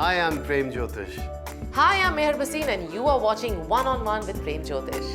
Hi, I'm Prem Jyotish. Hi, I'm Meher Basin and you are watching One on One with Prem Jyotish.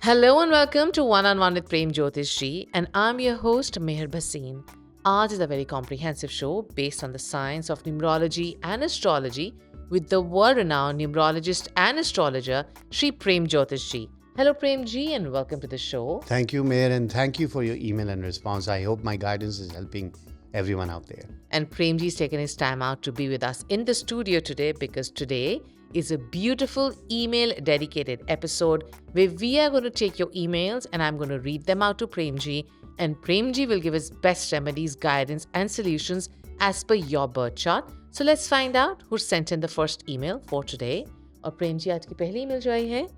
Hello and welcome to One on One with Prem Jyotish Ji, and I'm your host Meher Basin. Ours is a very comprehensive show based on the science of numerology and astrology with the world-renowned numerologist and astrologer Sri Prem Jyotish Ji. Hello Prem Ji and welcome to the show. Thank you, Mayor, and thank you for your email and response. I hope my guidance is helping everyone out there. And Premji's taken his time out to be with us in the studio today because today is a beautiful email dedicated episode where we are going to take your emails and I'm going to read them out to Premji, and Premji will give us best remedies, guidance, and solutions as per your birth chart. So let's find out who sent in the first email for today. और Premji आज की पहली email जो आई है,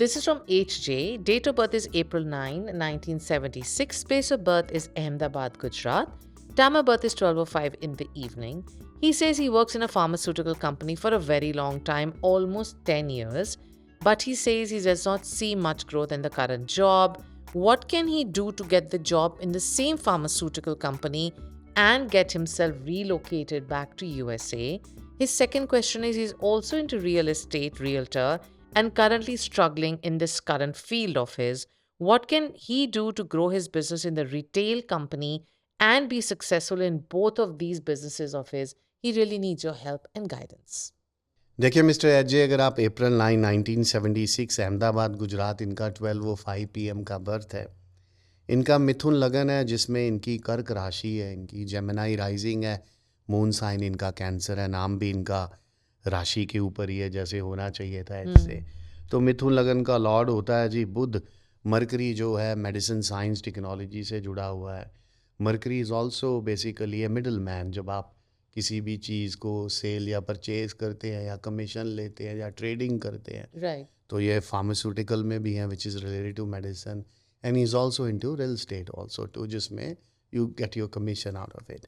this is from HJ. Date of birth is April 9, 1976. Place of birth is Ahmedabad, Gujarat. Time of birth is 12:05 in the evening. He says he works in a pharmaceutical company for a very long time, almost 10 years. But he says he does not see much growth in the current job. What can he do to get the job in the same pharmaceutical company and get himself relocated back to USA? His second question is he's also into real estate, realtor, and currently struggling in this current field of his. What can he do to grow his business in the retail company and be successful in both of these businesses of his? He really needs your help and guidance. देखिए mister एजे, अगर आप अप्रैल 9, 1976 अहमदाबाद गुजरात, इनका 12:05 PM का birth है। इनका मिथुन लगन है जिसमें इनकी कर्क राशि है, इनकी जेमिनाई राइजिंग है, मून साइन इनका कैंसर है, नाम भी इनका राशि के ऊपर ही है जैसे होना चाहिए था ऐसे। तो मिथुन लगन का लॉर्ड होता है जी बुध। मरकरी जो है मेडिसिन साइंस टेक्नोलॉजी से जुड़ा हुआ है। Mercury is also basically A middle man. जब आप किसी भी चीज़ को सेल या परचेज करते हैं या कमीशन लेते हैं या ट्रेडिंग करते हैं, Right. तो ये फार्मास्यूटिकल में भी हैं which is related to medicine, and is also into real estate also too, जिसमें you get your commission out of it.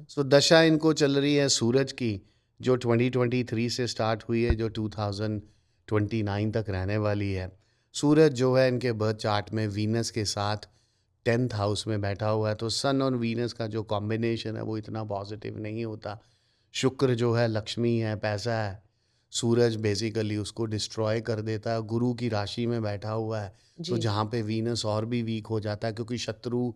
So दशा इनको चल रही है सूरज की, जो 2023 से स्टार्ट हुई है, जो 2029 तक रहने वाली है। सूरज जो है इनके बर्थ चार्ट में वीनस के साथ 10th हाउस में बैठा हुआ है, तो सन और वीनस का जो कॉम्बिनेशन है वो इतना पॉजिटिव नहीं होता। शुक्र जो है लक्ष्मी है, पैसा है, सूरज बेसिकली उसको डिस्ट्रॉय कर देता है। गुरु की राशि में बैठा हुआ है, तो जहाँ पे वीनस और भी वीक हो जाता है क्योंकि शत्रु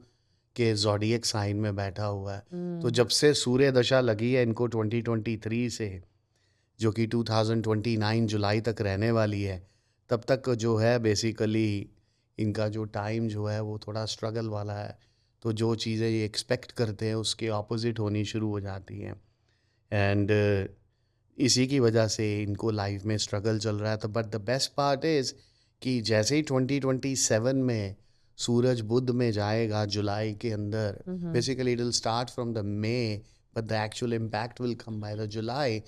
के ज़ोडिएक साइन में बैठा हुआ है। तो जब से सूर्य दशा लगी है इनको 2023 से, जो कि 2029 जुलाई तक रहने वाली है, तब तक जो है बेसिकली इनका जो टाइम जो है वो थोड़ा स्ट्रगल वाला है। तो जो चीज़ें ये एक्सपेक्ट करते हैं उसके ऑपोजिट होनी शुरू हो जाती हैं, एंड इसी की वजह से इनको लाइफ में स्ट्रगल चल रहा है। तो but the best part is कि जैसे ही 2027 में सूरज बुध में जाएगा जुलाई के अंदर, basically it will start from the May but the actual impact will come by the July.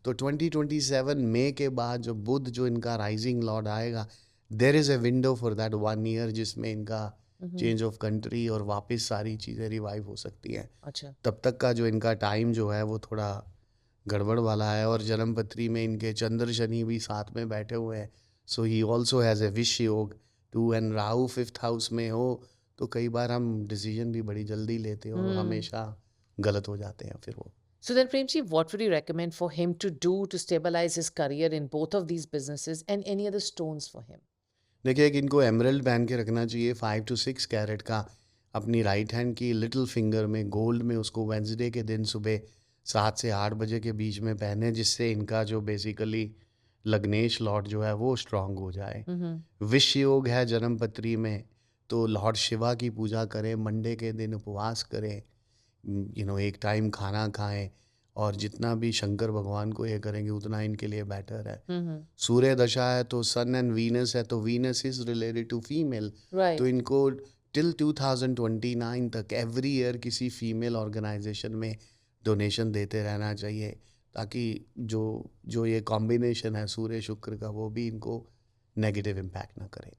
तो 2027 मई के बाद जो बुध जो इनका राइजिंग लॉर्ड आएगा, there is a window for that 1 year जिसमें इनका चेंज ऑफ कंट्री और वापस सारी चीज़ें रिवाइव हो सकती हैं। अच्छा। तब तक का जो इनका टाइम जो है वो थोड़ा गड़बड़ वाला है, और जन्मपत्री में इनके चंद्र शनि भी साथ में बैठे हुए हैं। So he also has a विश योग too, and Rahu 5th house में हो तो कई बार हम डिसीजन भी बड़ी जल्दी लेते हैं और हमेशा गलत हो जाते हैं फिर वो। So then, Premji, what would you recommend for him to do to stabilize his career in both of these businesses, and any other stones for him? देखिए, एक इनको एमरल्ड पहन के रखना चाहिए 5 to 6 कैरेट का, अपनी राइट हैंड की लिटिल फिंगर में गोल्ड में, उसको वेंसडे के दिन सुबह 7 से 8 बजे के बीच में पहने, जिससे इनका जो बेसिकली लग्नेश लॉर्ड जो है वो स्ट्रांग हो जाए। विष योग है जन्मपत्री में, तो लॉर्ड शिवा की पूजा करें, मंडे के दिन उपवास करें, एक टाइम खाना खाएं, और जितना भी शंकर भगवान को ये करेंगे उतना इनके लिए बेटर है। सूर्य दशा है तो सन एंड वीनस है, तो Venus is related to female. Right. तो इनको टिल 2029 तक एवरी ईयर किसी फीमेल ऑर्गेनाइजेशन में डोनेशन देते रहना चाहिए, ताकि जो ये कॉम्बिनेशन है सूर्य शुक्र का वो भी इनको नेगेटिव इम्पैक्ट ना करे।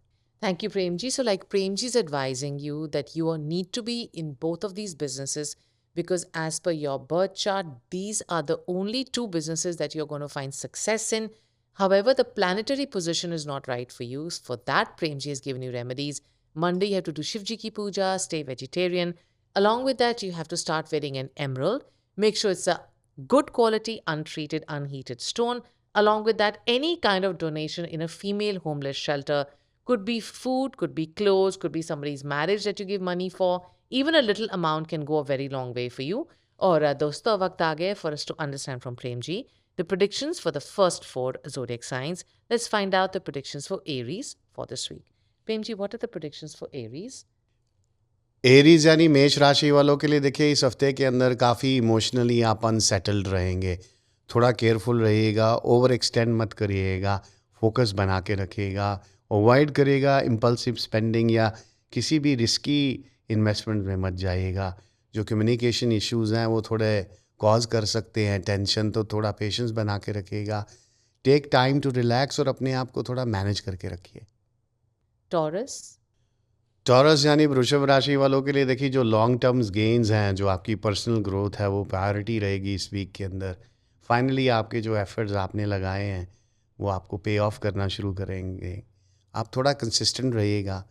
Thank you, Premji. So, like Premji is advising you that you need to be in both of these businesses because, as per your birth chart, these are the only two businesses that you're going to find success in. However, the planetary position is not right for you. For that, Premji has given you remedies. Monday, you have to do Shivji ki puja, stay vegetarian. Along with that, you have to start wearing an emerald. Make sure it's a good quality, untreated, unheated stone. Along with that, any kind of donation in a female homeless shelter could be food, could be clothes, could be somebody's marriage that you give money for. Even a little amount can go a very long way for you. और दोस्तों वक्त आ गया for us to understand from Prem ji the predictions for the first 4 zodiac signs. Let's find out the predictions for Aries for this week. Prem ji, what are the predictions for Aries? Aries यानी मेष राशि वालों के लिए देखिए इस हफ्ते के अंदर काफ़ी इमोशनली आप अनसेटल्ड रहेंगे, थोड़ा केयरफुल रहिएगा, ओवर एक्सटेंड मत करिएगा, फोकस बना के रखिएगा, अवॉइड करिएगा इम्पल्सिव स्पेंडिंग या किसी भी रिस्की इन्वेस्टमेंट में मत जाइएगा। जो कम्युनिकेशन इश्यूज़ हैं वो थोड़े कॉज कर सकते हैं टेंशन, तो थोड़ा पेशेंस बना के रखिएगा। टेक टाइम टू रिलैक्स और अपने आप को थोड़ा मैनेज करके रखिए। Taurus? टॉरस यानी वृषभ राशि वालों के लिए देखिए जो लॉन्ग टर्म्स गेन्स हैं, जो आपकी पर्सनल ग्रोथ है वो प्रायोरिटी रहेगी इस वीक के अंदर। फाइनली आपके जो एफर्ट्स आपने लगाए हैं वो आपको पे ऑफ करना शुरू करेंगे। आप थोड़ा कंसिस्टेंट रहिएगा।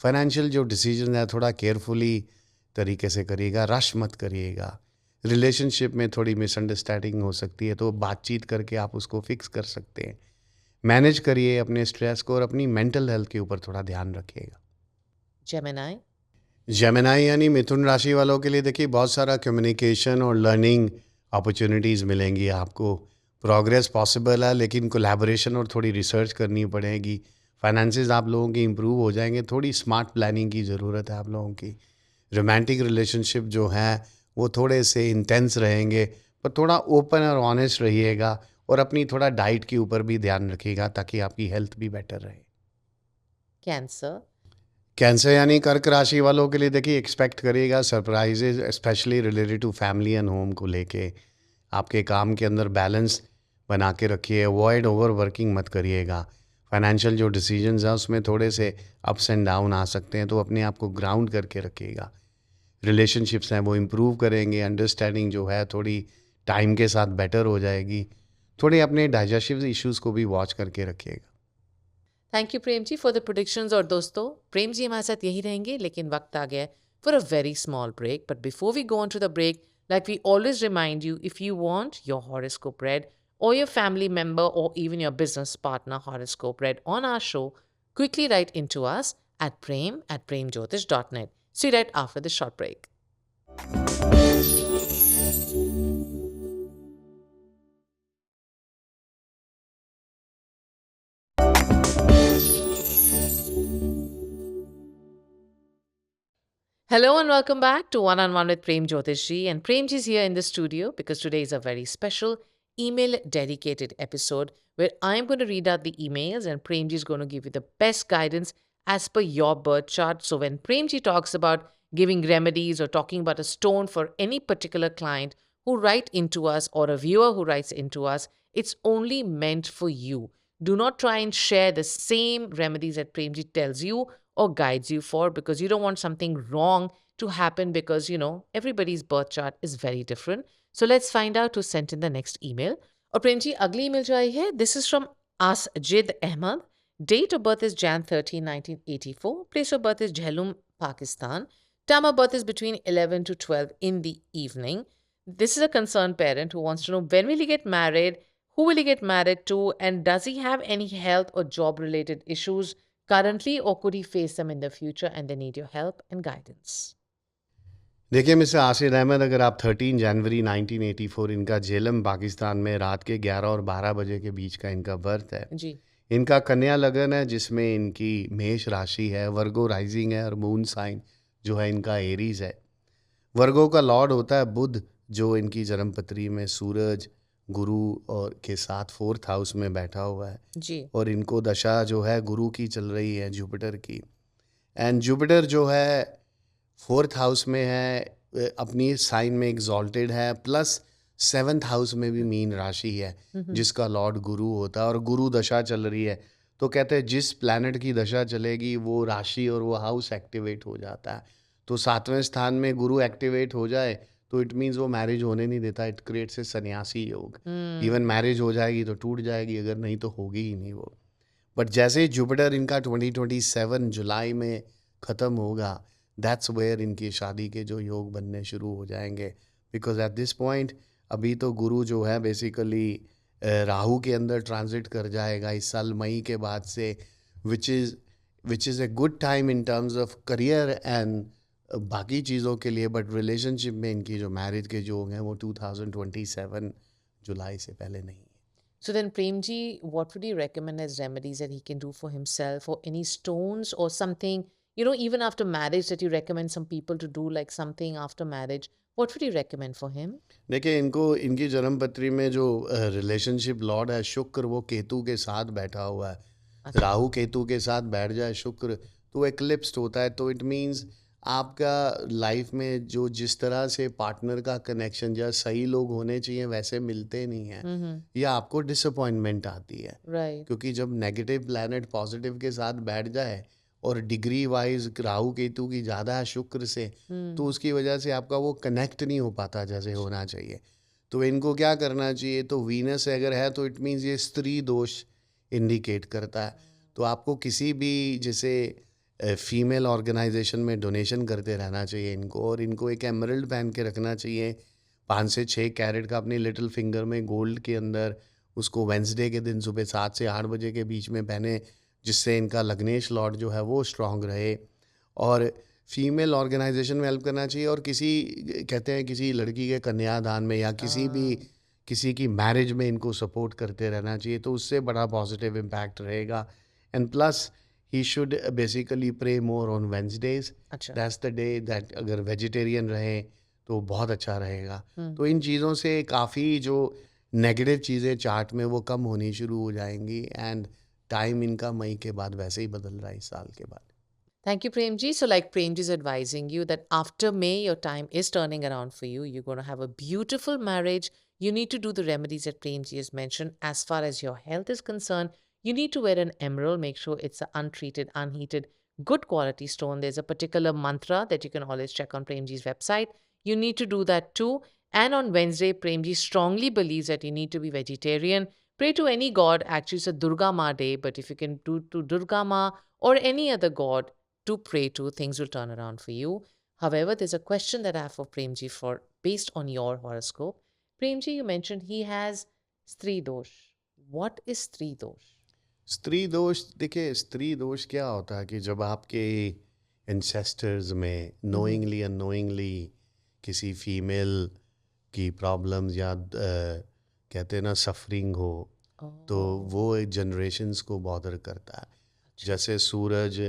फाइनेंशियल जो डिसीजन है थोड़ा केयरफुली तरीके से करिएगा, रश मत करिएगा। रिलेशनशिप में थोड़ी मिसअंडरस्टैंडिंग हो सकती है तो बातचीत करके आप उसको फिक्स कर सकते हैं। मैनेज करिए अपने स्ट्रेस को और अपनी मेंटल हेल्थ के ऊपर थोड़ा ध्यान रखिएगा। Gemini? जेमिनाई यानी मिथुन राशि वालों के लिए देखिए बहुत सारा कम्युनिकेशन और लर्निंग अपॉर्चुनिटीज़ मिलेंगी आपको। प्रोग्रेस पॉसिबल है लेकिन कोलैबोरेशन और थोड़ी रिसर्च करनी पड़ेगी। फाइनेंसेस आप लोगों के इम्प्रूव हो जाएंगे, थोड़ी स्मार्ट प्लानिंग की ज़रूरत है आप लोगों की। रोमांटिक रिलेशनशिप जो हैं वो थोड़े से इंटेंस रहेंगे, पर थोड़ा ओपन और ऑनेस्ट रहिएगा और अपनी थोड़ा डाइट के ऊपर भी ध्यान रखिएगा ताकि आपकी हेल्थ भी बेटर रहे। Cancer? कैंसर यानी कर्क राशि वालों के लिए देखिए एक्सपेक्ट करिएगा surprises, specially related to family and home को लेके। आपके काम के अंदर बैलेंस बना के रखिए, अवॉइड ओवर वर्किंग मत करिएगा। फाइनेंशियल जो डिसीजंस हैं उसमें थोड़े से अप्स एंड डाउन आ सकते हैं, तो अपने आप को ग्राउंड करके रखिएगा। रिलेशनशिप्स हैं वो इम्प्रूव करेंगे, अंडरस्टैंडिंग जो है थोड़ी टाइम के साथ बेटर हो जाएगी। थोड़े अपने डाइजेस्टिव इश्यूज़ को भी वॉच करके रखिएगा। Thank you Prem ji for the productions. और दोस्तों प्रेम जी हमारे साथ यही रहेंगे, लेकिन वक्त आ गया for a very small break. But before we go on to the break, like we always remind you, if you want your horoscope read or your family member or even your business partner horoscope read on our show, quickly write into us at prem@premjyotish.net. See you right after this short break. Hello and welcome back to One on One with Prem Jyotishji. And Prem ji is here in the studio because today is a very special email dedicated episode where I'm going to read out the emails and Prem ji is going to give you the best guidance as per your birth chart. So when Prem ji talks about giving remedies or talking about a stone for any particular client who write into us or a viewer who writes into us, it's only meant for you. Do not try and share the same remedies that Prem ji tells you or guides you for, because you don't want something wrong to happen, because everybody's birth chart is very different. So let's find out who sent in the next email. और प्रेम जी अगली email जो आई है, this is from Asjid Ahmad. Date of birth is Jan 13, 1984. Place of birth is Jhelum, Pakistan. Time of birth is between 11 to 12 in the evening. This is a concerned parent who wants to know when will he get married, who will he get married to, and does he have any health or job related issues currently, or could he face them in the future, and they need your help and guidance. देखिए mister Asir Ahmad, अगर आप 13 जनवरी 1984, इनका झेलम पाकिस्तान में रात के 11 और 12 बजे के बीच का इनका बर्थ है जी। इनका कन्या लगन है जिसमें इनकी मेष राशि है, वर्गो राइजिंग है और मून साइन जो है इनका एरीज है। वर्गो का लॉर्ड होता है बुध, जो इनकी जन्मपत्री में सूरज, गुरु और के साथ 4th हाउस में बैठा हुआ है जी। और इनको दशा जो है गुरु की चल रही है, जुपिटर की। एंड जुपिटर जो है 4th हाउस में है, अपनी साइन में एग्जॉल्टेड है, प्लस 7th हाउस में भी मीन राशि है जिसका लॉर्ड गुरु होता है और गुरु दशा चल रही है। तो कहते हैं जिस प्लैनेट की दशा चलेगी वो राशि और वो हाउस एक्टिवेट हो जाता है। तो 7वें स्थान में गुरु एक्टिवेट हो जाए तो इट मीन्स वो मैरिज होने नहीं देता, इट क्रिएट्स ए सन्यासी योग। इवन मैरिज हो जाएगी तो टूट जाएगी, अगर नहीं तो होगी ही नहीं वो। बट जैसे ही जुपिटर इनका 2027 जुलाई में ख़त्म होगा, दैट्स वेयर इनकी शादी के जो योग बनने शुरू हो जाएंगे. बिकॉज एट दिस पॉइंट अभी तो गुरु जो है बेसिकली राहु के अंदर ट्रांजिट कर जाएगा इस साल मई के बाद से, which is a good time in terms of career and बाकी चीज़ों के लिए. बट रिलेशनशिप में इनकी जो मैरिज के योग हैं वो 2027 जुलाई से पहले नहीं है. So then, Premji, what would you recommend as remedies that he can do for himself, or any stones or something, even after marriage, that you recommend some people to do, like something after marriage? What would you recommend for him? देखिए, इनको इनकी जन्म पत्री में जो relationship Lord है शुक्र, वो केतु के साथ बैठा हुआ है. अच्छा. राहु केतु के साथ बैठ जाए शुक्र तो एक्लिप्स्ड होता है. तो इट मीन्स आपका लाइफ में जो जिस तरह से पार्टनर का कनेक्शन या सही लोग होने चाहिए वैसे मिलते नहीं हैं, Mm-hmm. या आपको डिसअपॉइंटमेंट आती है. Right. क्योंकि जब नेगेटिव प्लैनेट पॉजिटिव के साथ बैठ जाए और डिग्री वाइज राहु केतु की ज़्यादा है शुक्र से, तो उसकी वजह से आपका वो कनेक्ट नहीं हो पाता जैसे होना चाहिए. तो इनको क्या करना चाहिए, तो वीनस अगर है तो इट मीन्स ये स्त्री दोष इंडिकेट करता है. तो आपको किसी भी जैसे फीमेल ऑर्गेनाइजेशन में डोनेशन करते रहना चाहिए इनको, और इनको एक एमरल्ड पहन के रखना चाहिए 5 से 6 कैरेट का अपनी लिटिल फिंगर में गोल्ड के अंदर. उसको वेंसडे के दिन सुबह 7 से 8 बजे के बीच में पहने, जिससे इनका लग्नेश लॉर्ड जो है वो स्ट्रांग रहे. और फीमेल ऑर्गेनाइजेशन में हेल्प करना चाहिए, और किसी कहते हैं किसी लड़की के कन्यादान में या किसी की मैरिज में इनको सपोर्ट करते रहना चाहिए. तो उससे बड़ा पॉजिटिव इम्पैक्ट रहेगा. And plus he should basically pray more on Wednesdays. अच्छा. दैट्स द डे दैट अगर वेजिटेरियन रहे तो बहुत अच्छा रहेगा. तो इन चीज़ों से काफ़ी जो नेगेटिव चीज़ें चार्ट में वो कम होनी शुरू हो जाएंगी. एंड टाइम इनका मई के बाद वैसे ही बदल रहा है इस साल के बाद. Thank you, Premji. So, like Premji is advising you that after May, your time is turning around for you. You're going to have a beautiful marriage. You need to do the remedies that Premji has mentioned. As far as your health is concerned, you need to wear an emerald. Make sure it's an untreated, unheated, good quality stone. There's a particular mantra that you can always check on Premji's website. You need to do that too. And on Wednesday, Premji strongly believes that you need to be vegetarian. Pray to any god. Actually, it's a Durga Ma day, but if you can do to Durga Ma or any other god to pray to, things will turn around for you. However, there's a question that I have for Premji based on your horoscope. Premji, you mentioned he has Stri Dosh. What is Stri Dosh? स्त्री दोष, देखिए स्त्री दोष क्या होता है कि जब आपके एंसेस्टर्स में नोइंगली अननोइंगली किसी फीमेल की प्रॉब्लम्स या कहते हैं ना सफरिंग हो, तो वो जनरेशन्स को बॉदर करता है. जैसे सूरज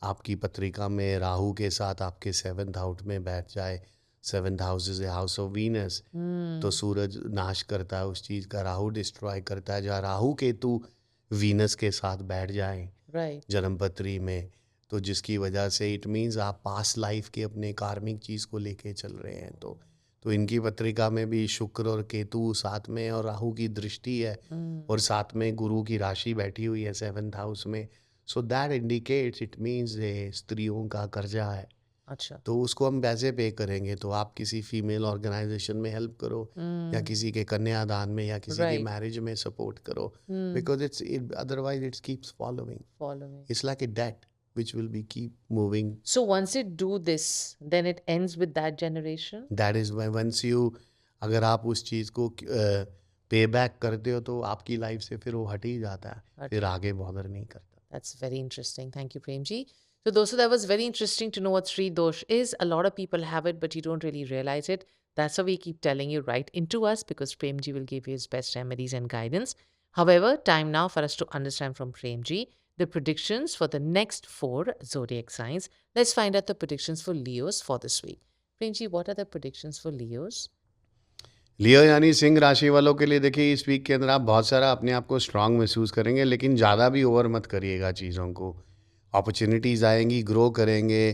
आपकी पत्रिका में राहु के साथ आपके 7th हाउस में बैठ जाए, 7th house is a house of Venus, तो सूरज नाश करता है उस चीज़ का, राहु डिस्ट्रॉय करता है. जहाँ राहु केतु वीनस के साथ बैठ जाएं Right. जन्मपत्री में, तो जिसकी वजह से इट मीन्स आप पास्ट लाइफ के अपने कार्मिक चीज़ को लेके चल रहे हैं. तो इनकी पत्रिका में भी शुक्र और केतु साथ में और राहु की दृष्टि है, और साथ में गुरु की राशि बैठी हुई है 7th हाउस में. So that indicates, it means स्त्रियों का कर्जा है. अच्छा. तो उसको हम पैसे पे करेंगे. तो आप किसी फीमेल ऑर्गेनाइजेशन में हेल्प करो, या किसी के कन्यादान में या किसी की Right. मैरिज में सपोर्ट करो, because otherwise it's keeps following. Following. It's like a debt which will be keep moving. So once you do this, then it ends with that generation? That is why once you, अगर आप उस चीज़ को पे back करते हो तो आपकी life से फिर वो हट ही जाता है, फिर आगे बॉदर नहीं करता. That's very interesting. Thank you, Premji. So, those, that was very interesting to know what Sri Dosh is. A lot of people have it, but you don't really realize it. That's why we keep telling you right into us, because Premji will give you his best remedies and guidance. However, time now for us to understand from Premji the predictions for the next 4 zodiac signs. Let's find out the predictions for Leos for this week. Premji, what are the predictions for Leos? लियो यानी सिंह राशि वालों के लिए देखिए इस week के अंदर आप बहुत सारा अपने आप को स्ट्रांग महसूस करेंगे, लेकिन ज़्यादा भी ओवर मत करिएगा चीज़ों को. अपॉर्चुनिटीज़ आएंगी, ग्रो करेंगे,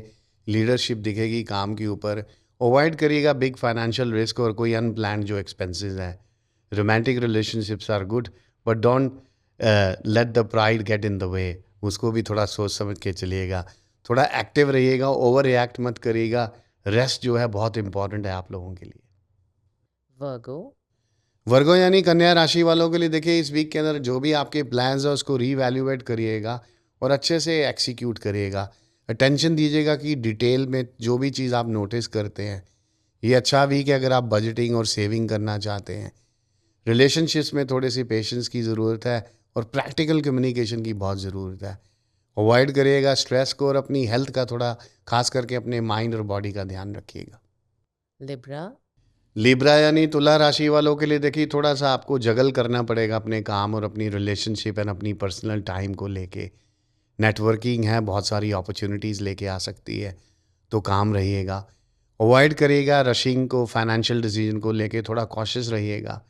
लीडरशिप दिखेगी काम के ऊपर. अवॉइड करिएगा बिग फाइनेंशियल रिस्क और कोई अनप्लान्ड जो एक्सपेंसेस हैं. Romantic relationships are good, but don't let the pride get in the way. उसको भी थोड़ा सोच समझ के चलिएगा. थोड़ा एक्टिव रहिएगा, ओवर रिएक्ट मत करिएगा. रेस्ट जो है बहुत इंपॉर्टेंट है आप लोगों के लिए. वर्गो यानी कन्या राशि वालों के लिए देखिए इस वीक के अंदर जो भी आपके प्लान्स हैं उसको रीवैल्यूएट करिएगा और अच्छे से एक्सिक्यूट करिएगा. अटेंशन दीजिएगा कि डिटेल में जो भी चीज़ आप नोटिस करते हैं, ये अच्छा वीक है अगर आप बजटिंग और सेविंग करना चाहते हैं। रिलेशनशिप्स में थोड़ी सी पेशेंस की ज़रूरत है और प्रैक्टिकल कम्युनिकेशन की बहुत ज़रूरत है। अवॉइड करिएगा स्ट्रेस को और अपनी हेल्थ का थोड़ा खास करके अपने माइंड और बॉडी का ध्यान रखिएगा। Libra. लिब्रा यानी तुला राशि वालों के लिए देखिए थोड़ा सा आपको जगल करना पड़ेगा अपने काम और अपनी रिलेशनशिप एंड अपनी पर्सनल टाइम को लेके। नेटवर्किंग है, बहुत सारी अपॉर्चुनिटीज़ लेके आ सकती है, तो काम रहिएगा। अवॉइड करिएगा रशिंग को, फाइनेंशियल डिसीजन को लेके थोड़ा कॉशियस रहिएगा।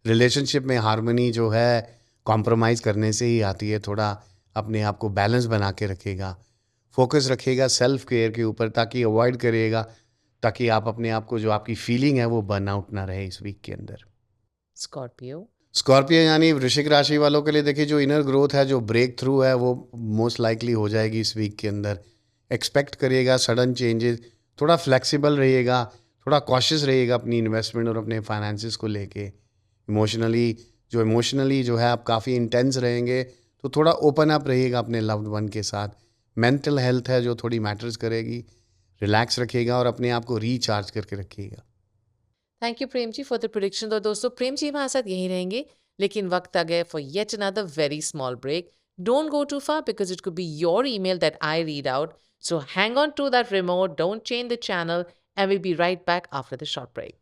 रिलेशनशिप में हार्मनी जो है कॉम्प्रोमाइज़ करने से ही आती है। थोड़ा अपने आप को बैलेंस बना के रखिएगा, फोकस रखिएगा सेल्फ केयर के ऊपर, ताकि अवॉइड करिएगा, ताकि आप अपने आप को जो आपकी फीलिंग है वो बर्नआउट ना रहे इस वीक के अंदर। Scorpio. स्कॉर्पियो यानी वृश्चिक राशि वालों के लिए देखिए जो इनर ग्रोथ है, जो ब्रेक थ्रू है, वो मोस्ट लाइकली हो जाएगी इस वीक के अंदर। एक्सपेक्ट करिएगा सडन चेंजेस, थोड़ा फ्लेक्सिबल रहिएगा, थोड़ा कॉशियस रहिएगा अपनी इन्वेस्टमेंट और अपने फाइनेंसिस को लेके। इमोशनली जो है आप काफ़ी इंटेंस रहेंगे, तो थोड़ा ओपन अप रहिएगा अपने लव्ड वन के साथ। मेंटल हेल्थ है जो थोड़ी मैटर्स करेगी, रिलैक्स रखिएगा और अपने आप को रिचार्ज करके रखिएगा। Thank you Prem ji for the production. तो दोस्तों प्रेम जी हमारे साथ यहीं रहेंगे, लेकिन वक्त आ गया for yet another very small break. Don't go too far because it could be your email that I read out, so hang on to that remote, don't change the channel, and will be right back after the short break.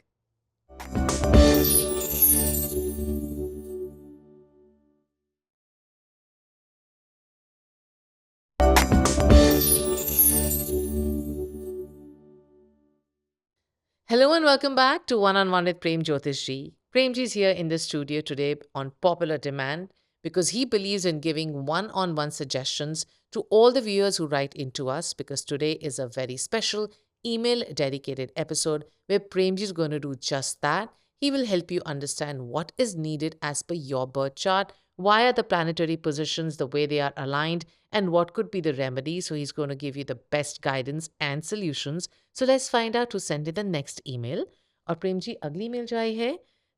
Hello and welcome back to One on One with Prem Jyotish Ji. Prem Ji is here in the studio today on popular demand because he believes in giving one-on-one suggestions to all the viewers who write into us, because today is a very special email dedicated episode where Prem Ji is going to do just that. He will help you understand what is needed as per your birth chart, why are the planetary positions the way they are aligned, and what could be the remedy. So he's going to give you the best guidance and solutions. So let's find out who sent in the next email. और प्रेम जी अगली email जो आई है,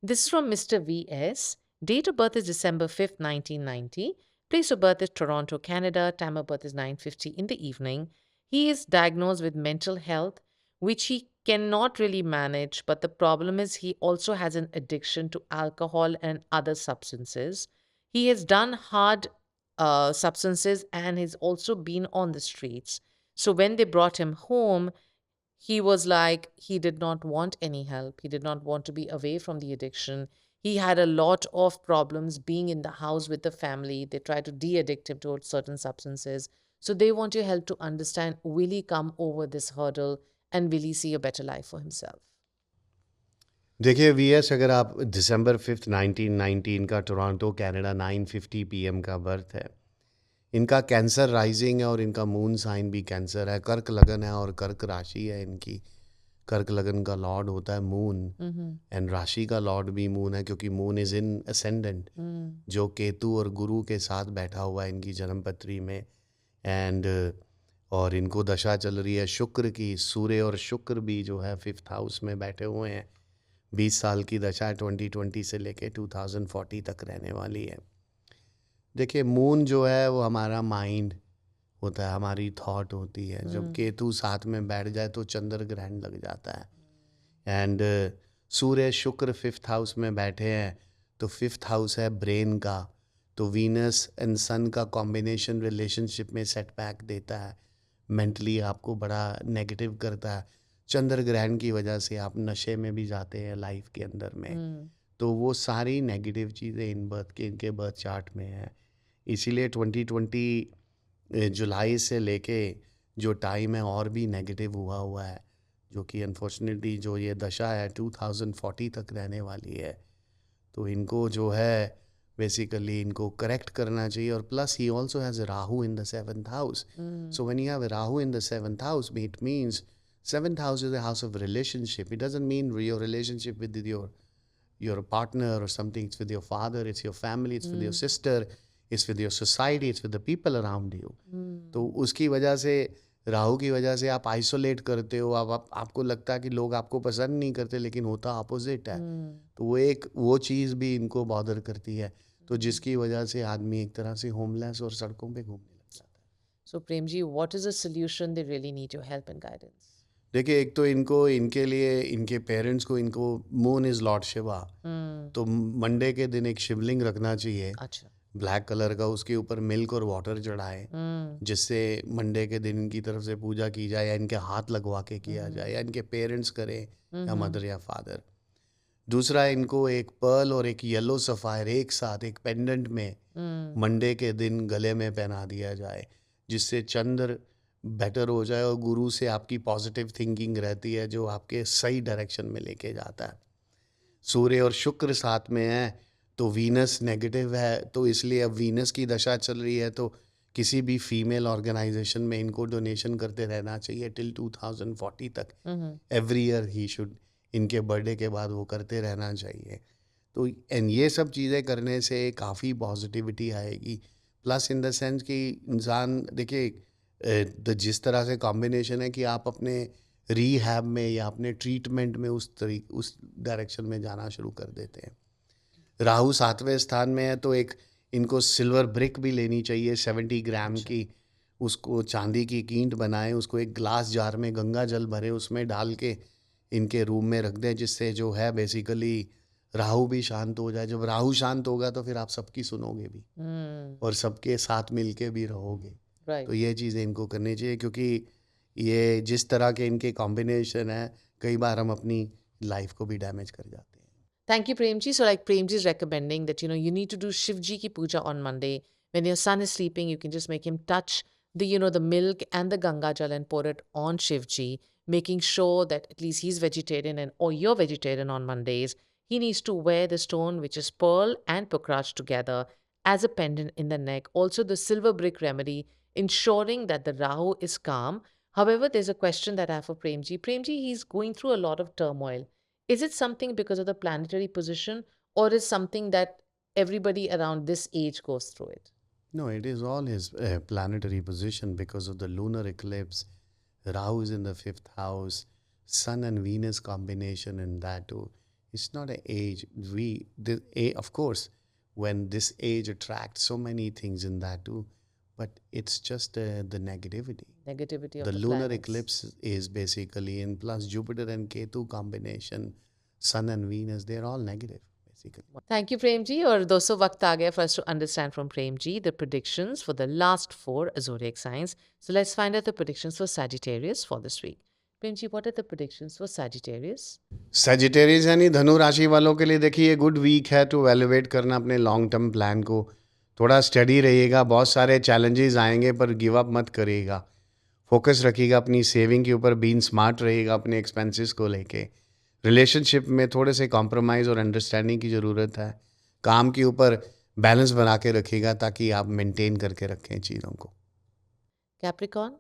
this is from Mr. VS. Date of birth is December 5th, 1990. Place of birth is Toronto, Canada. Time of birth is 9:50 in the evening. He is diagnosed with mental health, which he cannot really manage. But the problem is he also has an addiction to alcohol and other substances. He has done hard substances and he's also been on the streets. So when they brought him home, he was like, he did not want any help. He did not want to be away from the addiction. He had a lot of problems being in the house with the family. They tried to de-addict him towards certain substances. So they want your help to understand, will he come over this hurdle and will he see a better life for himself? देखिए VS, अगर आप दिसंबर 5th 1990 इनका Toronto Canada 9:50 PM का birth है, इनका cancer rising है और इनका मून साइन भी कैंसर है, कर्क लगन है और कर्क राशि है इनकी। कर्क लगन का लॉर्ड होता है मून एंड राशि का लॉर्ड भी मून है, क्योंकि मून इज इन असेंडेंट, जो केतु और गुरु के साथ बैठा हुआ है इनकी जन्मपत्री में। एंड और इनको दशा चल रही है शुक्र की, सूर्य और शुक्र भी जो है 5th हाउस में बैठे हुए हैं। 20 साल की दशा 2020 से लेके 2040 तक रहने वाली है। देखिए मून जो है वो हमारा माइंड होता है, हमारी थॉट होती है। जब केतु साथ में बैठ जाए तो चंद्र ग्रहण लग जाता है। एंड सूर्य शुक्र 5th हाउस में बैठे हैं, तो 5th हाउस है ब्रेन का, तो वीनस एंड सन का कॉम्बिनेशन रिलेशनशिप में सेटबैक देता है, मेंटली आपको बड़ा नेगेटिव करता है। चंद्र ग्रहण की वजह से आप नशे में भी जाते हैं लाइफ के अंदर में, तो वो सारी नेगेटिव चीज़ें इनके बर्थ चार्ट में है। इसीलिए 2020 जुलाई से लेके जो टाइम है और भी नेगेटिव हुआ है, जो कि अनफॉर्चुनेटली जो ये दशा है 2040 तक रहने वाली है। तो इनको जो है बेसिकली इनको करेक्ट करना चाहिए। और plus he also has Rahu in the 7th house, so when you have Rahu in the 7th house, it means 7th house is a house of relationship. It doesn't mean your relationship with your partner or something. It's with your father, it's your family, it's with your sister, it's with your society, it's with the people around you. तो उसकी वजह से, राहु की वजह से आप isolate करते हो, आपको लगता है कि लोग आपको पसंद नहीं करते, लेकिन होता अपोजिट है। तो वो चीज़ भी इनको बॉदर करती है, तो जिसकी वजह से आदमी एक तरह से होमलेस और सड़कों पे घूमने लगता है। So, Premji, what is the solution? They really need your help and guidance. देखिए, एक तो इनको इनके लिए इनके पेरेंट्स को इनको मून इज लॉर्ड शिवा, तो मंडे के दिन एक शिवलिंग रखना चाहिए अच्छा. ब्लैक कलर का, उसके ऊपर मिल्क और वाटर चढ़ाए, जिससे मंडे के दिन इनकी तरफ से पूजा की जाए, या इनके हाथ लगवा के किया जाए, या इनके पेरेंट्स करें, या मदर या फादर। दूसरा, इनको एक पर्ल और एक येलो सफ़ायर एक साथ एक पेंडेंट में मंडे के दिन गले में पहना दिया जाए, जिससे चंद्र बेटर हो जाए और गुरु से आपकी पॉजिटिव थिंकिंग रहती है, जो आपके सही डायरेक्शन में लेके जाता है। सूर्य और शुक्र साथ में है तो वीनस नेगेटिव है, तो इसलिए अब वीनस की दशा चल रही है, तो किसी भी फीमेल ऑर्गेनाइजेशन में इनको डोनेशन करते रहना चाहिए टिल 2040 तक। एवरी ईयर ही शुड, इनके बर्थडे के बाद वो करते रहना चाहिए। तो एंड ये सब चीज़ें करने से काफ़ी पॉजिटिविटी आएगी। प्लस इन द सेंस कि इंसान देखिए, जिस तरह से कॉम्बिनेशन है कि आप अपने रीहैब में या अपने ट्रीटमेंट में उस डायरेक्शन में जाना शुरू कर देते हैं। राहु 7वें स्थान में है, तो एक इनको सिल्वर ब्रिक भी लेनी चाहिए 70 ग्राम की, उसको चांदी की कींट बनाएं, उसको एक ग्लास जार में गंगा जल भरे, उसमें डाल के इनके रूम में रख दें, जिससे जो है बेसिकली राहु भी शांत हो जाए। जब राहु शांत होगा तो फिर आप सबकी सुनोगे भी और सबके साथ मिलके भी रहोगे। तो ये चीज़ें इनको करनी चाहिए, क्योंकि ये जिस तरह के इनके कॉम्बिनेशन है, कई बार हम अपनी लाइफ को भी डैमेज कर जाते हैं। Thank you, Premji. So, like Premji is recommending that you need to do Shivji ki puja on Monday. When your son is sleeping, you can just make him touch the milk and the Ganga Jal and pour it on Shivji, making sure that at least he's vegetarian or you're vegetarian on Mondays. He needs to wear the stone, which is pearl and pokraj together, as a pendant in the neck. Also, the silver brick remedy, ensuring that the Rahu is calm. However, there's a question that I have for Premji. Premji, he's going through a lot of turmoil. Is it something because of the planetary position, or is something that everybody around this age goes through it? No, it is all his planetary position because of the lunar eclipse. Rahu is in the 5th house, Sun and Venus combination in that too. It's not an age. Of course, when this age attracts so many things in that too, but it's just the negativity. Negativity of The the lunar planets. eclipse is basically in, plus Jupiter and Ketu combination, Sun and Venus, they're all negative basically. Thank you, Premji. और दोस्तों वक्त आ गया for us to understand from Premji the predictions for the last 4 zodiac signs. So let's find out the predictions for Sagittarius for this week. Premji, what are the predictions for Sagittarius? Sagittarius यानी धनु राशि वालों के लिए देखिए, ये good week है to elevate करना अपने लॉन्ग टर्म प्लान को। थोड़ा स्टडी रहिएगा, बहुत सारे चैलेंजेस आएंगे पर गिव अप मत करिएगा। फोकस रखिएगा अपनी सेविंग के ऊपर, बीइंग स्मार्ट रहिएगा अपने एक्सपेंसेस को लेके। रिलेशनशिप में थोड़े से कॉम्प्रोमाइज़ और अंडरस्टैंडिंग की ज़रूरत है। काम के ऊपर बैलेंस बना के रखिएगा ताकि आप मेंटेन करके रखें चीज़ों को। Capricorn?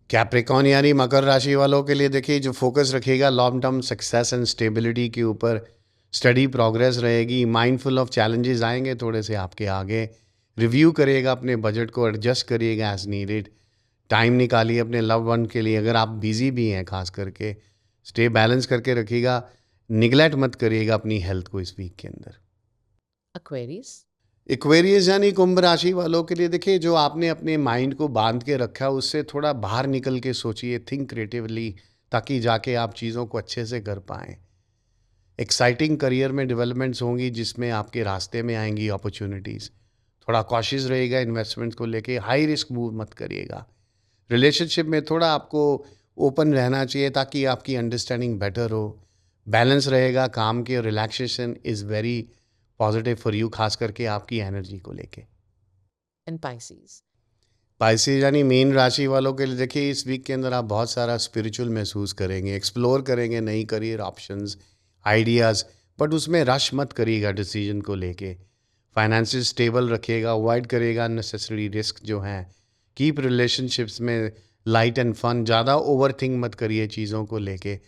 कैप्रिकॉन यानी मकर राशि वालों के लिए देखिए, जो फोकस रखिएगा long term success and stability के ऊपर, स्टडी प्रोग्रेस रहेगी, माइंडफुल ऑफ चैलेंजेस आएंगे थोड़े से आपके आगे। रिव्यू करिएगा अपने बजट को, एडजस्ट करिएगा एज नीडेड। टाइम निकालिए अपने लव वन के लिए, अगर आप बिजी भी हैं खास करके। स्टे बैलेंस करके रखिएगा, निगलेक्ट मत करिएगा अपनी हेल्थ को इस वीक के अंदर। Aquarius? एक्वेरियस यानी कुंभ राशि वालों के लिए देखिए, जो आपने अपने माइंड को बांध के रखा है उससे थोड़ा बाहर निकल के सोचिए, थिंक क्रिएटिवली, ताकि जाके आप चीज़ों को अच्छे से कर पाएँ। एक्साइटिंग करियर में डेवलपमेंट्स होंगी जिसमें आपके रास्ते में आएंगी अपॉर्चुनिटीज़। थोड़ा कॉशियस रहेगा इन्वेस्टमेंट्स को लेके, हाई रिस्क मूव मत करिएगा। रिलेशनशिप में थोड़ा आपको ओपन रहना चाहिए ताकि आपकी अंडरस्टैंडिंग बेटर हो। बैलेंस रहेगा काम के, relaxation is very positive for you, खास करके आपकी एनर्जी को लेके। And Pisces? पाइसेस यानी मीन राशि वालों के लिए देखिए, इस वीक के अंदर आप बहुत सारा स्पिरिचुअल महसूस करेंगे, एक्सप्लोर करेंगे नई करियर ऑप्शंस, आइडियाज़, बट उसमें रश मत करिएगा डिसीजन को लेके। फाइनेंशियल स्टेबल रखिएगा, अवॉइड करिएगा अननेसेसरी रिस्क जो हैं। कीप रिलेशनशिप्स में लाइट एंड फन, ज़्यादा ओवर थिंक मत करिए चीज़ों को लेके।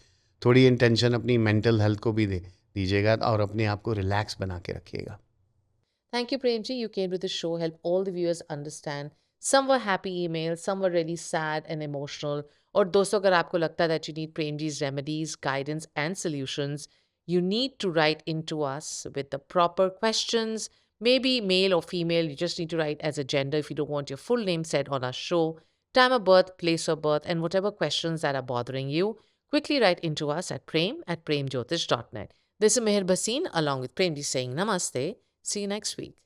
थोड़ी इंटेंशन अपनी मेंटल हेल्थ को भी दीजिएगा और अपने आप को रिलैक्स बना के रखिएगा। Thank you, Premji. You came to the show, help all the viewers understand. Some were happy emails, some were really sad and emotional. और दोस्तों, अगर आपको लगता है that you need Premji's remedies, guidance and solutions, you need to write into us with the proper questions, maybe male or female. You just need to write as a gender if you don't want your full name said on our show. time of birth, place of birth, and whatever questions that are bothering you, quickly write into us at prem@premjyotish.net. This is Meher Bhasin along with Premji saying namaste. See you next week.